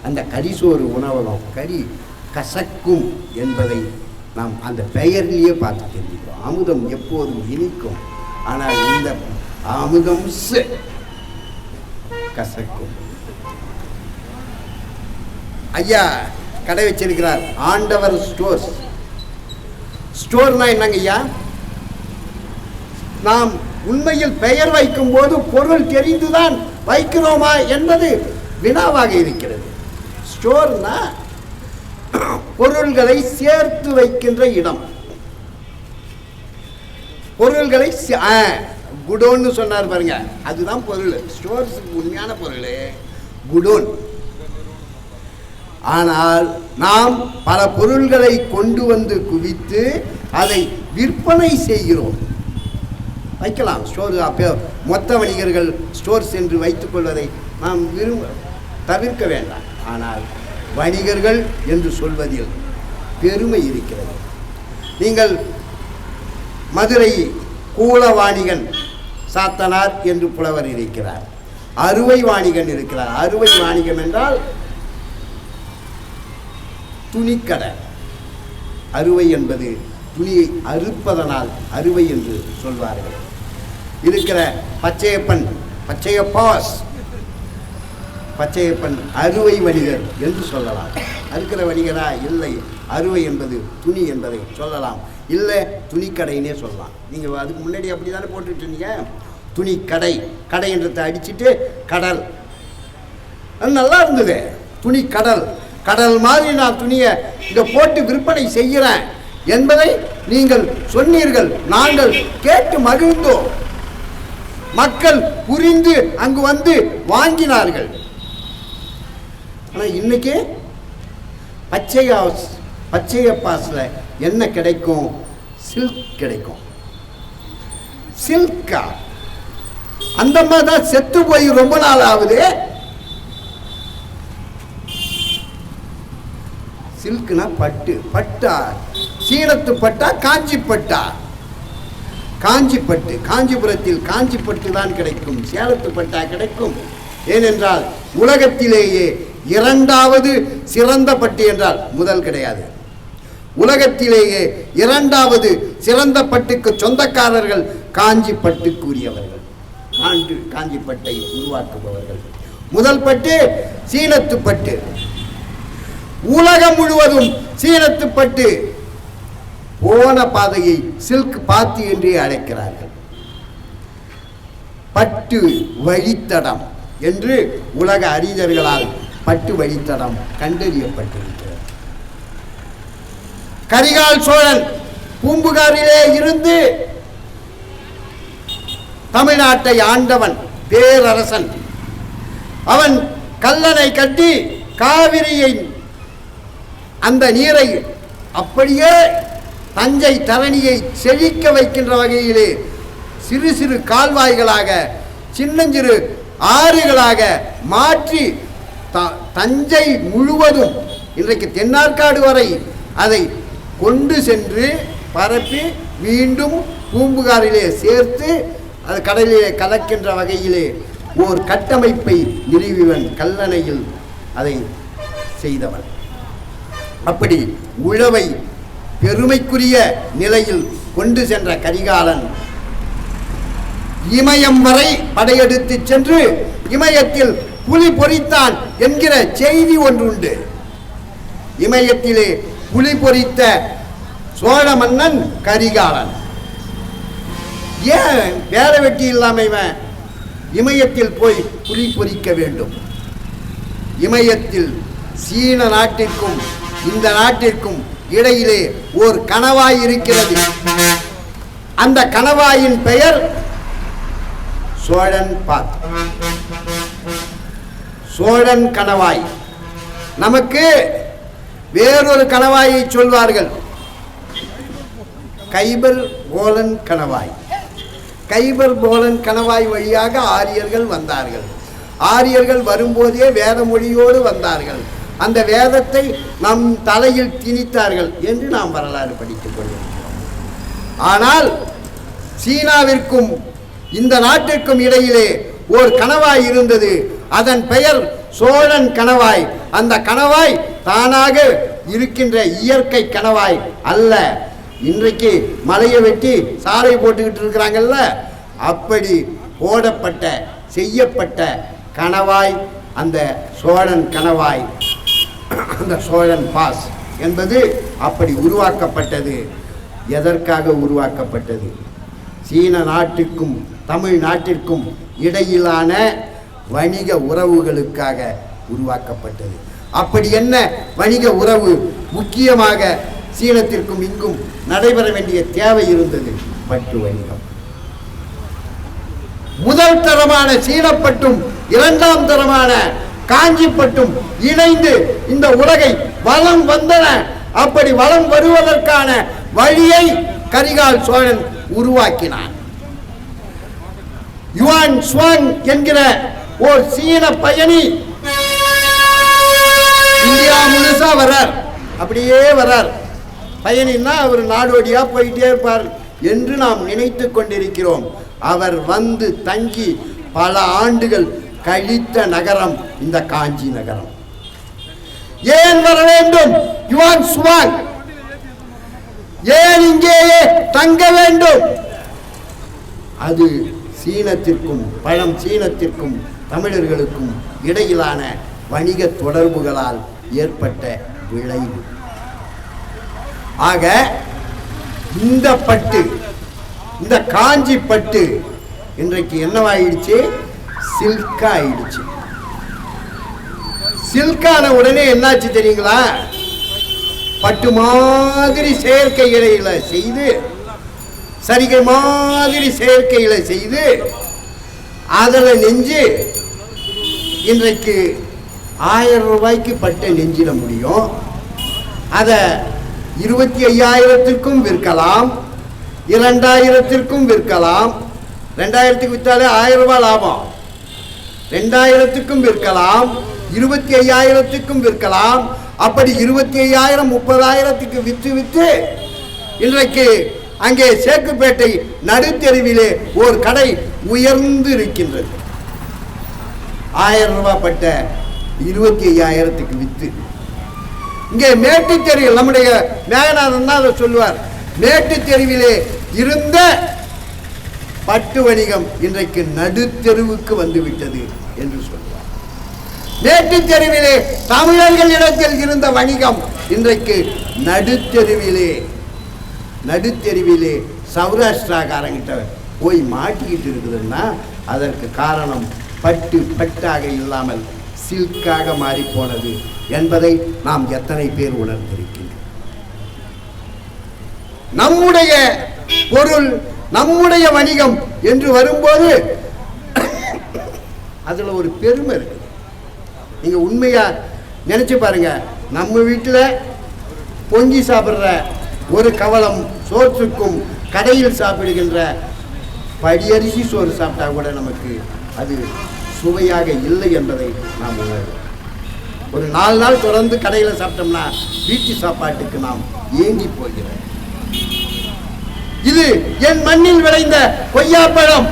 Speaker 1: அந்த கரிசோறு உணவகம் கறி கசக்கும் என்பதை நாம் அந்த பெயர்லேயே பார்த்து தெரிஞ்சுக்கிறோம். அமுதம் எப்போதும் இனிக்கும், ஆனால் இந்த அமுதம் கசக்கும். ஐயா கடை வச்சிருக்கிறார், ஆண்டவர் ஸ்டோர்ஸ். ஸ்டோர்னா என்னங்க ஐயா? நாம் உண்மையில் பெயர் வைக்கும் போது பொருள் தெரிந்துதான் வைக்கிறோமா என்பது வினாவாக இருக்கிறது. ஸ்டோர்னா பொருள்களை சேர்த்து வைக்கின்ற இடம். பொருள்களை குடோன்னு சொன்னார் பாருங்க, அதுதான் பொருள். ஸ்டோர்ஸுக்கு உண்மையான பொருள் குடோன். ஆனால் நாம் பல பொருள்களை கொண்டு வந்து குவித்து அதை விற்பனை செய்கிறோம். வைக்கலாம் ஸ்டோர். அப்போ மொத்த வணிகர்கள் ஸ்டோர்ஸ் என்று வைத்துக் கொள்வதை நாம் தவிர்க்க வேண்டாம். ஆனால் வணிகர்கள் என்று சொல்வதில் பெருமை இருக்கிறது. நீங்கள் மதுரை கூலவாணிகன் சாத்தனார் என்று புலவர் இருக்கிறார், அறுவை வாணிகன் இருக்கிறார். அறுவை வாணிகம் என்றால் துணிக்கடை. அறுவை என்பது துணியை அறுப்பதனால் அறுவை என்று சொல்வார்கள். இருக்கிற பச்சையப்பன், பச்சையப்பன் அறுவை வணிகர் என்று சொல்லலாம். அறுக்கிற வணிகரா? இல்லை, அறுவை என்பது துணி என்பதை சொல்லலாம். இல்லை, துணிக்கடைன்னே சொல்லலாம். நீங்கள் அதுக்கு முன்னாடி அப்படி தானே போட்டுட்டு இருந்தீங்க, துணிக்கடை. கடை என்றதை அடிச்சுட்டு கடல், அது நல்லா இருந்தது. துணி கடல், கடல் மாதிரி நான் துணியை இதை போட்டு விற்பனை செய்கிறேன் என்பதை நீங்கள் சொன்னீர்கள். நாங்கள் கேட்டு மகிழ்ந்தோம். மக்கள் புரிந்து அங்கு வந்து வாங்கினார்கள். ஆனால் இன்னைக்கு பச்சையப்பாஸ்ல என்ன கிடைக்கும்? சில்க் கிடைக்கும். சில்கா? அந்த மாதிரி தான் செத்து போய் ரொம்ப நாள் ஆகுது. சில்க்னா பட்டு. பட்டா சீனத்து பட்டா, காஞ்சி பட்டா? காஞ்சி பட்டு. காஞ்சிபுரத்தில் காஞ்சி பட்டு தான் கிடைக்கும், சேலத்து பட்டா கிடைக்கும். ஏனென்றால் உலகத்திலேயே இரண்டாவது சிறந்த பட்டு என்றால் முதல் கிடையாது. உலகத்திலேயே இரண்டாவது சிறந்த பட்டுக்கு சொந்தக்காரர்கள் காஞ்சி பட்டுக்குரியவர்கள், காஞ்சி பட்டை உருவாக்குபவர்கள். முதல் பட்டு சீனத்து பட்டு. உலகம் முழுவதும் சீனத்து பட்டு போன பாதையை சில்க் பாத்தி என்றே அழைக்கிறார்கள். பட்டு வழித்தடம் என்று உலக அறிஞர்களால் பட்டு வழித்தடம் கண்டறியப்பட்டிருக்கிறது. கரிகால் சோழன் பூம்புகாரிலே இருந்து தமிழ்நாட்டை ஆண்டவன், பேரரசன். அவன் கல்லணை கட்டி காவிரியை அந்த நீரை அப்படியே தஞ்சை தரணியை செழிக்க வைக்கின்ற வகையிலே சிறு சிறு கால்வாய்களாக, சின்னஞ்சிறு ஆறுகளாக மாற்றி தஞ்சை முழுவதும் இன்றைக்கு தென்னார்காடு வரை அதை கொண்டு சென்று பரப்பி மீண்டும் பூம்புகாரிலே சேர்த்து அது கடலிலே கலக்கின்ற வகையிலே ஓர் கட்டமைப்பை நிறுவியவன், கல்லணையில் அதை செய்தவன். அப்படி உழவை பெருமைக்குரிய நிலையில் கொண்டு சென்ற கரிகாலன் இமயம் வரை படையெடுத்து சென்று இமயத்தில் புலி பொறித்தான் என்கிற செய்தி ஒன்றுண்டு. இமயத்திலே புலி பொறித்த சோழ மன்னன் கரிகாலன். ஏன் வேலை வெட்டி இல்லாம இவன் இமயத்தில் போய் புலி பொறிக்க வேண்டும்? இமயத்தில் சீன நாட்டிற்கும் இந்த நாட்டிற்கும் இடையிலே ஓர் கணவாய் இருக்கிறது. அந்த கணவாயின் பெயர் சோழன் பாத். சோழன் கணவாய். நமக்கு வேறொரு கணவாயை சொல்வார்கள், கைபர் போலன் கணவாய். கைபர் போலன் கணவாய் வழியாக ஆரியர்கள் வந்தார்கள். ஆரியர்கள் வரும்போதே வேத மொழியோடு வந்தார்கள். அந்த வேதத்தை நம் தலையில் திணித்தார்கள் என்று நாம் வரலாறு படித்துக் கொண்டிருக்கிறோம். ஆனால் சீனாவிற்கும் இந்த நாட்டிற்கும் இடையிலே ஓர் கணவாய் இருந்தது. அதன் பெயர் சோழன் கணவாய். அந்த கணவாய் தானாக இருக்கின்ற இயற்கை கணவாய் அல்ல. இன்றைக்கு மலையை வெட்டி சாலை போட்டுக்கிட்டு இருக்கிறாங்கல்ல, அப்படி போடப்பட்ட செய்யப்பட்ட கணவாய் அந்த சோழன் கணவாய். அந்த சோழன் பாஸ் என்பது அப்படி உருவாக்கப்பட்டது. எதற்காக உருவாக்கப்பட்டது? சீன நாட்டுக்கும் தமிழ் நாட்டிற்கும் இடையிலான வணிக உறவுகளுக்காக உருவாக்கப்பட்டது. அப்படி என்ன வணிக உறவு? முக்கியமாக சீனத்திற்கும் இங்கும் நடைபெற வேண்டிய தேவை இருந்தது, பட்டு வணிகம். முதல் தரமான சீனப்பட்டும் இரண்டாம் தரமான காஞ்சிப்பட்டும் இணைந்து இந்த உலகை வலம் வந்தன. அப்படி வலம் வருவதற்கான வழியை கரிகால் சோழன் உருவாக்கினான். யுவான் சுவாங் என்கிற ஓர் சீன பயணி இந்தியா முழுசா வர்றார். அப்படியே வர்றார். பயணின்னா அவர் நாடோடியா போயிட்டே இருப்பார் என்று நாம் நினைத்து கொண்டிருக்கிறோம். அவர் வந்து தங்கி பல ஆண்டுகள் கழித்த நகரம் இந்த காஞ்சி நகரம். ஏன் வர வேண்டும் யுவான் சுவாங்? ஏன் இங்கேயே தங்க வேண்டும்? அது சீனத்திற்கும் பழம் சீனத்திற்கும் தமிழர்களுக்கும் இடையிலான வணிக தொடர்புகளால் ஏற்பட்ட விளைவு. ஆக இந்த பட்டு, இந்த காஞ்சி பட்டு இன்றைக்கு என்னவாயிடுச்சு? சில்கா ஆயிடுச்சு. சில்கான உடனே என்னாச்சு தெரியுங்களா? பட்டு மாதிரி செயற்கை இழையில செய்து, சரிகை மாதிரி செயற்கையில செய்து அதில் நெஞ்சு இன்றைக்கு 1000 ரூபாய்க்கு பட்டை நெஞ்சிட முடியும். அதை 25,000க்கும் விற்கலாம், 2,000க்கும் விற்கலாம். 2,000க்கு விற்றாலே 1000 ரூபாய் லாபம். 2,000க்கும் விற்கலாம், 25,000க்கும் விற்கலாம். அப்படி 25,000 30,000க்கு விற்று இன்றைக்கு அங்கே சேக்குப்பேட்டை நடுத்தெருவிலே ஒரு கடை உயர்ந்து இருக்கின்றது. 1000 ரூபாய் பட்ட 25,000க்கு விற்று. இங்கே மேட்டுத்தெருவில் நம்முடைய மேகநாதன் தான் அதை சொல்லுவார். மேட்டுத்தெருவிலே இருந்த பட்டு வணிகம் இன்றைக்கு நடுத்தெருவுக்கு வந்து விட்டது என்று சொல்லுவார். மேட்டுத்தெருவிலே தமிழர்களிடத்தில் இருந்த வணிகம் இன்றைக்கு நடுத்தெருவிலே சௌராஷ்டிராக்காரங்கிட்ட போய் மாட்டிக்கிட்டு இருக்குதுன்னா அதற்கு காரணம் பட்டாக இல்லாமல் சில்காக மாறி போனது என்பதை நாம் எத்தனை பேர் உணர்ந்திருக்கின்றோம். நம்முடைய பொருள், நம்முடைய வணிகம் என்று வரும்போது அதுல ஒரு பெருமை இருக்கு. நீங்க உண்மையா நினைச்சு பாருங்க. நம்ம வீட்டில் பொங்கி சாப்பிட்ற ஒரு கவலம் சோற்றுக்கும் கடையில் சாப்பிடுகின்ற படியரிசி சோறு சாப்பிட்டா கூட நமக்கு அது சுவையாக இல்லை என்பதை நாம் உணர்வோம். ஒரு 4 நாள் தொடர்ந்து கடையில் சாப்பிட்டோம்னா வீட்டு சாப்பாட்டுக்கு நாம் ஏங்கி போகிறோம். இது என் மண்ணில் விளைந்த கொய்யாப்பழம்,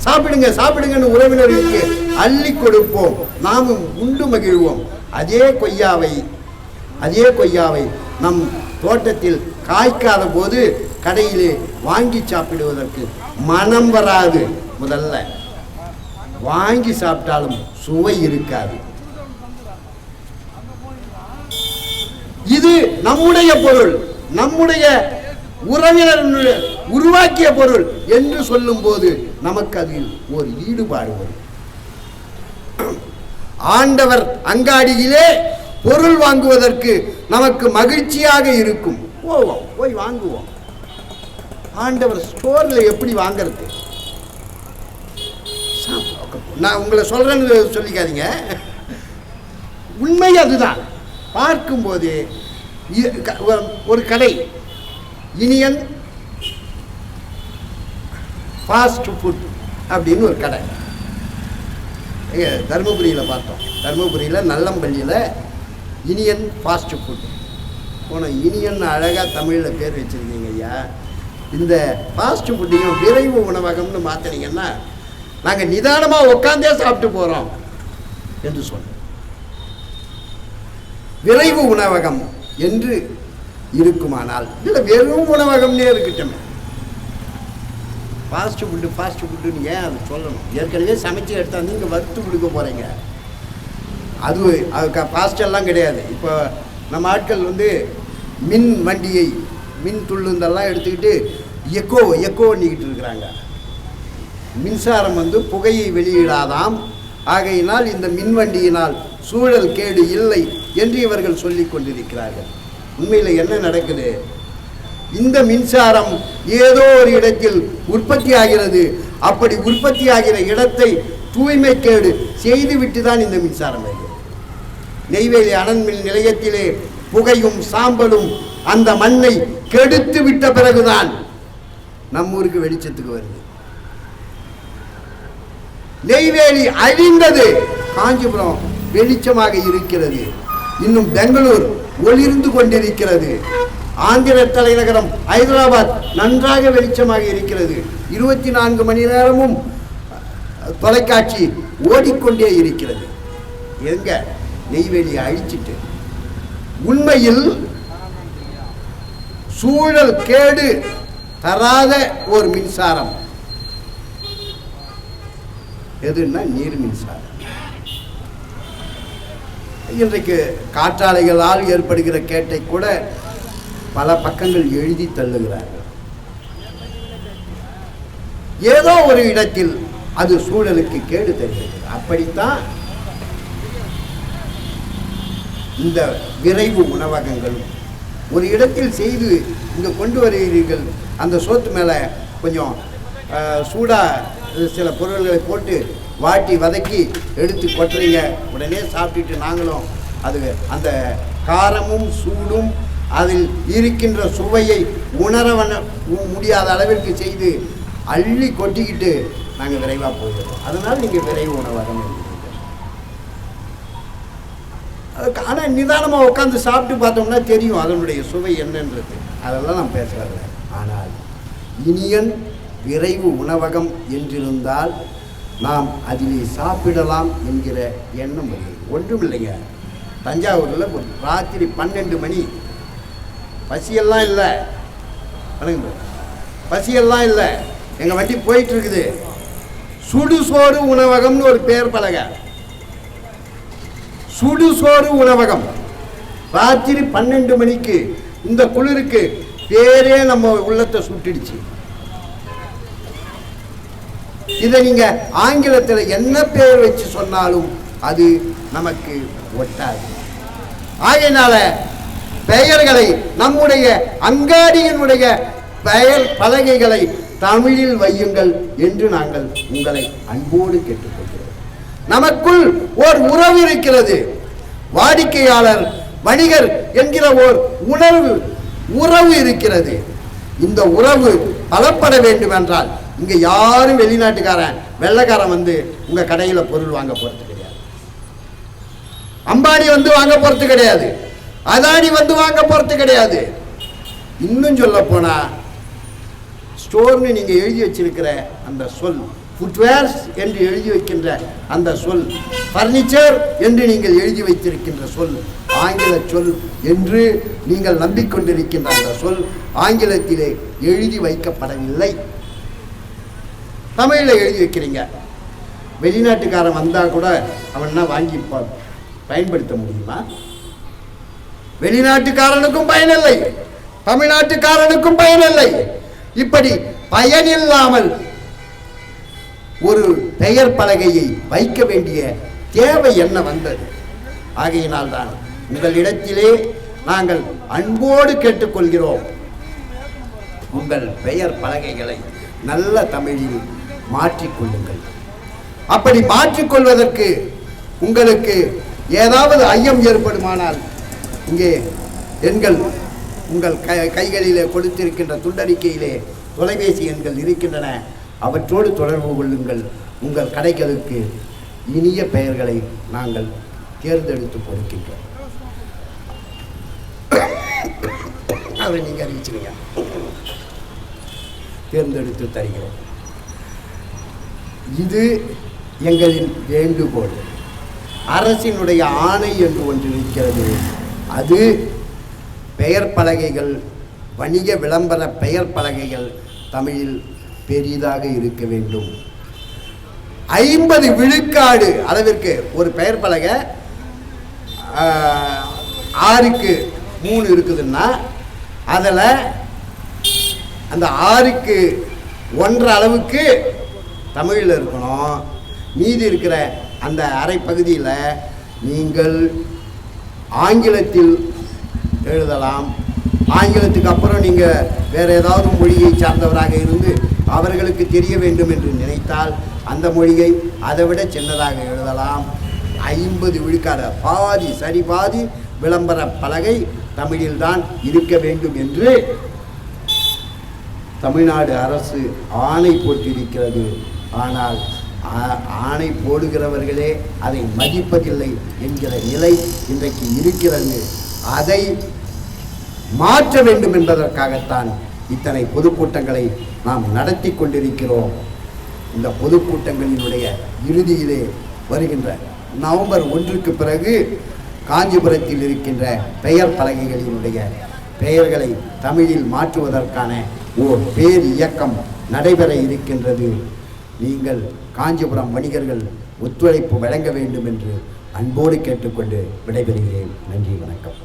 Speaker 1: சாப்பிடுங்கன்னு உறவினர்களுக்கு அள்ளி கொடுப்போம், நாமும் உண்டு மகிழ்வோம். அதே கொய்யாவை நம் தோட்டத்தில் காய்க்காத போது கடையிலே வாங்கி சாப்பிடுவதற்கு மனம் வராது. முதல்ல வாங்கி சாப்பிட்டாலும் சுவை இருக்காது. இது நம்முடைய பொருள், நம்முடைய உறவினர் உருவாக்கிய பொருள் என்று சொல்லும் போது நமக்கு அதில் ஒரு ஈடுபாடு வரும். ஆண்டவர் அங்காடியிலே பொருள் வாங்குவதற்கு நமக்கு மகிழ்ச்சியாக இருக்கும். போய் வாங்குவோம். ஆண்டவர் ஸ்டோர்ல எப்படி வாங்கிறது? நான் உங்களை சொல்றேன்னு சொல்லிக்காதீங்க, உண்மை அதுதான். பார்க்கும்போது ஒரு கடை, இனியன் ஃபாஸ்ட் ஃபுட் அப்படின்னு ஒரு கடை தருமபுரியில் பார்த்தோம். தருமபுரியில் நல்லம்பள்ளியில் இனியன் ஃபாஸ்ட் ஃபுட் போனோம். இனியன் அழகாக தமிழில் பேர் வச்சுருக்கீங்க ஐயா. இந்த ஃபாஸ்ட் ஃபுட்டையும் விரைவு உணவகம்னு மாற்றினீங்கன்னா நாங்கள் நிதானமாக உட்காந்தே சாப்பிட்டு போகிறோம் என்று சொன்னோம். விரைவு உணவகம் என்று இருக்குமானால் இல்லை வெறும் உணவகம்னே இருக்கட்டும். ஃபாஸ்ட் ஃபுட்டுன்னு ஏன் அது சொல்லணும்? ஏற்கனவே சமைச்சு எடுத்தாந்து இங்கே வறுத்து கொடுக்க போகிறீங்க. அதுக்கு ஃபாஸ்டெல்லாம் கிடையாது. இப்போ நம்ம ஆட்கள் மின் வண்டியை, மின் துள்ளுந்தெல்லாம் எடுத்துக்கிட்டு எக்கோ பண்ணிக்கிட்டு இருக்கிறாங்க. மின்சாரம் புகையை வெளியிடாதாம், ஆகையினால் இந்த மின்வண்டியினால் சூழல் கேடு இல்லை என்று இவர்கள் சொல்லி கொண்டிருக்கிறார்கள். உண்மையில் என்ன நடக்குது? இந்த மின்சாரம் ஏதோ ஒரு இடத்தில் உற்பத்தி ஆகிறது. அப்படி உற்பத்தி ஆகிற இடத்தை தூய்மைக்கேடு செய்துவிட்டு தான் இந்த மின்சாரம் வருகிறது. நெய்வேலி அனல் மின் நிலையத்திலே புகையும் சாம்பலும் அந்த மண்ணை கெடுத்து விட்ட பிறகுதான் நம்மூருக்கு வெளிச்சத்துக்கு வருது. நெய்வேலி அழிந்தது, காஞ்சிபுரம் வெளிச்சமாக இருக்கிறது. இன்னும் பெங்களூர் ஒளிர்ந்து கொண்டிருக்கிறது. ஆந்திர தலைநகரம் ஹைதராபாத் நன்றாக வெளிச்சமாக இருக்கிறது. 24 மணி நேரமும் தொலைக்காட்சி ஓடிக்கொண்டே இருக்கிறது. எங்க நெய்வேலியை அழிச்சிட்டு உண்மையில் சூழல் கேடு தராத ஒரு மின்சாரம் எதுன்னா நீர் மின்சாரம். இன்றைக்கு காற்றாலைகளால் ஏற்படுகிற கேட்டை கூட பல பக்கங்கள் எழுதி தள்ளுகிறார்கள். ஏதோ ஒரு இடத்தில் அது சூழலுக்கு கேடு தருகிறது. அப்படித்தான் இந்த விரைவு உணவகங்களும் ஒரு இடத்தில் செய்து இங்கே கொண்டு வருகிறீர்கள். அந்த சோத்து மேலே கொஞ்சம் சூடாக சில பொருள்களை போட்டு வாட்டி வதக்கி எடுத்து கொட்டுறீங்க. உடனே சாப்பிட்டுட்டு நாங்களும் அது அந்த காரமும் சூடும் அதில் இருக்கின்ற சுவையை உணர முடியாத அளவிற்கு செய்து அள்ளி கொட்டிக்கிட்டு நாங்கள் விரைவாக போயிடுறோம். அதனால் நீங்கள் விரைவு உணவகம் எழுதுறீங்க. ஆனால் நிதானமாக உட்காந்து சாப்பிட்டு பார்த்தோம்னா தெரியும் அதனுடைய சுவை என்னன்றது. அதெல்லாம் நான் பேசுகிறேன். ஆனால் இனியன் விரைவு உணவகம் என்றிருந்தால் நாம் அதிலே சாப்பிடலாம் என்கிற எண்ணம் வருகிறது. ஒன்றும் இல்லைங்க, தஞ்சாவூரில் ராத்திரி 12 மணி, பசியெல்லாம் இல்லை, பசியெல்லாம் இல்லை, எங்கள் வண்டி போயிட்டு இருக்குது. சுடுசோறு உணவகம்னு ஒரு பேர் பலகை. சுடுசோறு உணவகம் ராத்திரி 12 மணிக்கு. இந்த குளிருக்கு பேரே நம்ம உள்ளத்தை சுட்டிடுச்சு. இதை நீங்க ஆங்கிலத்தில் என்ன பேர் வச்சு சொன்னாலும் அது நமக்கு ஒட்டாது. ஆகையினால பெயர்களை, நம்முடைய அங்காடியினுடைய பெயர் பலகைகளை தமிழில் வையுங்கள் என்று நாங்கள் உங்களை அன்போடு கேட்டுக்கொள்கிறோம். நமக்குள் ஓர் உறவு இருக்கிறது. வாடிக்கையாளர் வணிகர் என்கிற ஓர் உறவு இருக்கிறது. இந்த உறவு பலப்பட வேண்டும் என்றால் இங்க யாரும் வெளிநாட்டுக்காரன் வெள்ளைக்காரன் வந்து உங்க கடையில பொருள் வாங்க போறது கிடையாது. அம்பானி வந்து வாங்க போறது கிடையாது. அதானி வந்து வாங்க போறது கிடையாது. இன்னும் சொல்ல போனா ஸ்டோர்னு நீங்க எழுதி வச்சிருக்கிற அந்த சொல், ஃபுட்வேர்ஸ் என்று எழுதி வைக்கின்ற அந்த சொல், பர்னிச்சர் என்று நீங்கள் எழுதி வைத்திருக்கின்ற சொல் ஆங்கில சொல் என்று நீங்கள் நம்பிக்கொண்டிருக்கின்ற அந்த சொல் ஆங்கிலத்திலே எழுதி வைக்கப்படவில்லை. தமிழில் எழுதி வைக்கிறீங்க. வெளிநாட்டுக்காரன் வந்தால் கூட அவன்னா வாங்கி பயன்படுத்த முடியுமா? வெளிநாட்டுக்காரனுக்கும் பயனில்லை, தமிழ்நாட்டுக்காரனுக்கும் பயனில்லை. இப்படி பயனில்லாமல் ஒரு பெயர் பலகையை வைக்க வேண்டிய தேவை என்ன வந்தது? ஆகையினால்தான் உங்களிடத்திலே நாங்கள் அன்போடு கேட்டுக்கொள்கிறோம், உங்கள் பெயர் பலகைகளை நல்ல தமிழில் மாற்றிக்கொள்ளுங்கள். அப்படி மாற்றிக்கொள்வதற்கு உங்களுக்கு ஏதாவது ஐயம் ஏற்படுமானால் இங்கே எண்கள் உங்கள் கைகளிலே கொடுத்திருக்கின்ற துண்டறிக்கையிலே தொலைபேசி எண்கள் இருக்கின்றன. அவற்றோடு தொடர்பு கொள்ளுங்கள். உங்கள் கடைகளுக்கு இனிய பெயர்களை நாங்கள் தேர்ந்தெடுத்து கொடுக்கின்றோம். அதை நீங்கள் அறிவிச்சுங்க, தேர்ந்தெடுத்து தருகிறோம். இது எங்களின் வேண்டுகோள். அரசினுடைய ஆணை என்று ஒன்று இருக்கிறது. அது பெயர் பலகைகள், வணிக விளம்பர பெயர் பலகைகள் தமிழில் பெரிதாக இருக்க வேண்டும். 50 விழுக்காடு அளவிற்கு ஒரு பெயர் பலகை 6க்கு 3 இருக்குதுன்னா அதில் அந்த 6க்கு 1 அளவுக்கு தமிழில் இருக்கணும். மீதி இருக்கிற அந்த அரை பகுதியில் நீங்கள் ஆங்கிலத்தில் எழுதலாம், ஆங்கிலத்துக்கு அப்புறம் நீங்கள் வேறு ஏதாவது மொழியை சார்ந்தவராக இருந்து அவர்களுக்கு தெரிய வேண்டும் என்று நினைத்தால் அந்த மொழியை அதை விட சின்னதாக எழுதலாம். 50 விழுக்காடு பாதி சரி பாதி விளம்பர பலகை தமிழில்தான் இருக்க வேண்டும் என்று தமிழ்நாடு அரசு ஆணை போட்டிருக்கிறது. ஆனால் ஆணை போடுகிறவர்களே அதை மதிப்பதில்லை என்கிற நிலை இன்றைக்கு இருக்கிறது. அதை மாற்ற வேண்டும் என்பதற்காகத்தான் இத்தனை பொதுக்கூட்டங்களை நாம் நடத்தி கொண்டிருக்கிறோம். இந்த பொதுக்கூட்டங்களினுடைய இறுதியிலே வருகின்ற நவம்பர் 1க்கு பிறகு காஞ்சிபுரத்தில் இருக்கின்ற பெயர் பலகைகளினுடைய பெயர்களை தமிழில் மாற்றுவதற்கான ஓர் பேர் இயக்கம் நடைபெற இருக்கின்றது. நீங்கள் காஞ்சிபுரம் வணிகர்கள் ஒத்துழைப்பு வழங்க வேண்டும் என்று அன்போடு கேட்டுக்கொண்டு விடைபெறுகிறேன். நன்றி, வணக்கம்.